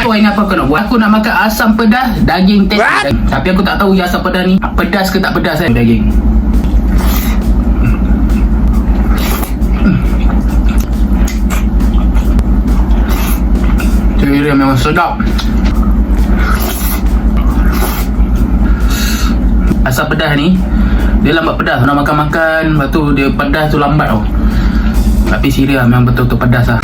Hari ni apa kau nak buat? Aku nak makan asam pedas daging tete. Tapi aku tak tahu asam pedas ni pedas ke tak pedas kan daging. Dia memang sedap. Asam pedas ni dia lambat pedas. Nak makan-makan, lepas tu dia pedas tu lambat tau. Tapi serius memang betul-betul pedas lah.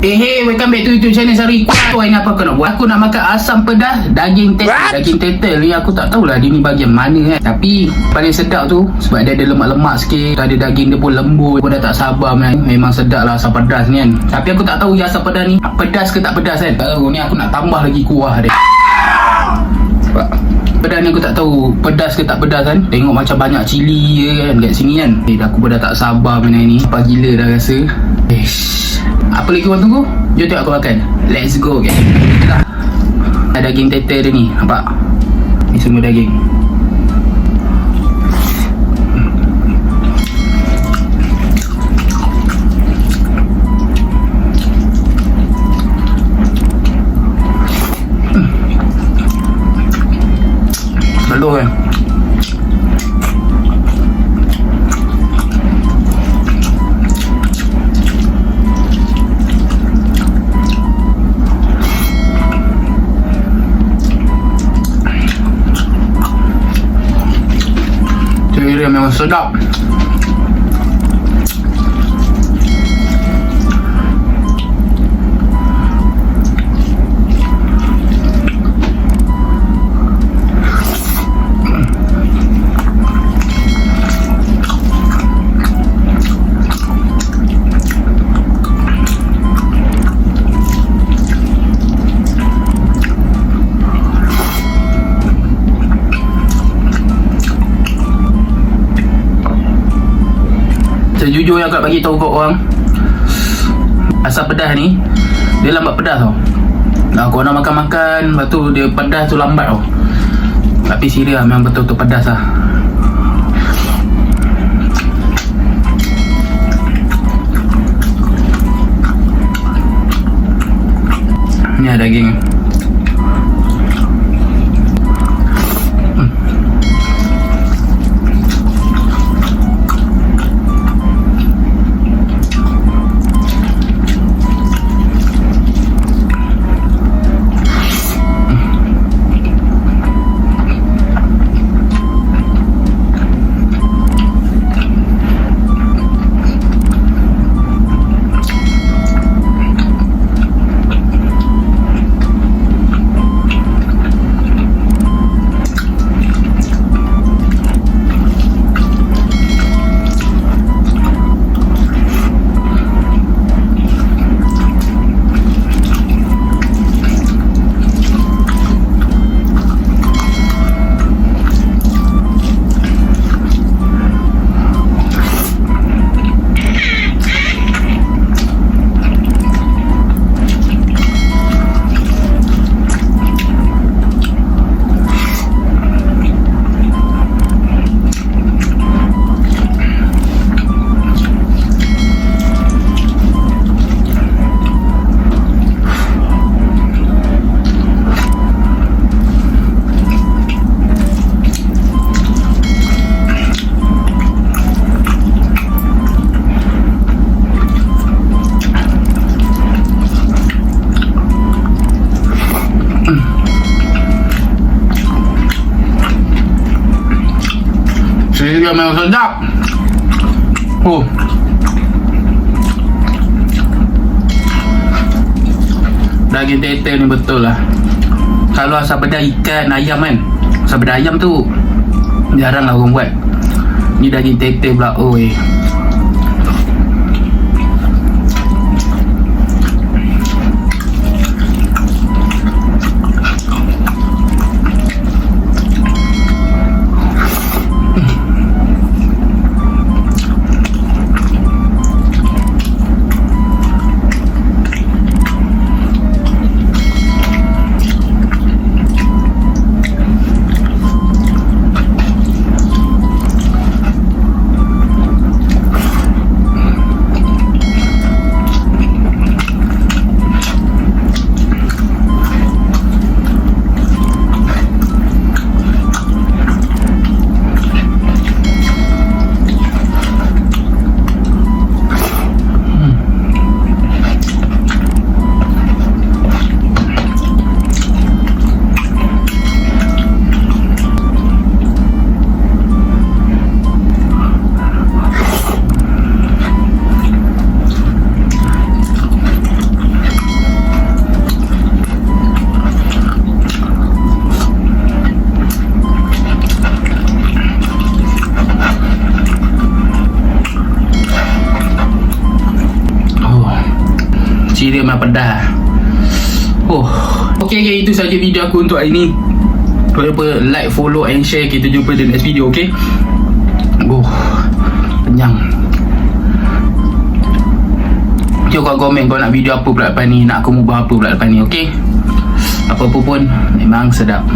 Hey, welcome back to YouTube channel Sari. Hari ni apa aku nak buat? Aku nak makan asam pedas daging tetel. Daging tetel ni aku tak tahulah dia ni bahagian mana kan. Tapi paling sedap tu sebab dia ada lemak-lemak sikit. Ada daging dia pun lembut. Aku dah tak sabar kan. Memang sedap lah asam pedas ni kan. Tapi aku tak tahu asam pedas ni pedas ke tak pedas kan. Ni aku nak tambah lagi kuah dia. Sebab pedas ni aku tak tahu pedas ke tak pedas kan. Tengok macam banyak cili je kan kat sini kan. Aku pun dah tak sabar benda ni. Apa gila dah rasa. Apa lagi korang tunggu? Jom tengok aku makan. Let's go guys. Daging tetel dia ni. Nampak? Ni semua daging. Telur kan. Dia memang sedap. Sejujurnya aku nak bagi tahu kat orang, asam pedas ni dia lambat pedas tau. Kau nak makan-makan, lepas tu dia pedas tu lambat tau. Tapi serius memang betul-betul pedas lah. Ni ada daging. Dia memang sedap. Daging tetel ni betul lah. Kalau asam pedas ikan, ayam kan, asam pedas ayam tu jarang lah orang buat. Ni daging tetel pula. Oi, Cereal memang pedas. Okay, itu saja video aku untuk hari ni. Jangan lupa like, follow and share. Kita jumpa di next video, okay? Kenyang. Jom kau komen kau nak video apa pula lepas ni, nak aku mubah apa pula lepas ni, okay? Apa-apa pun memang sedap.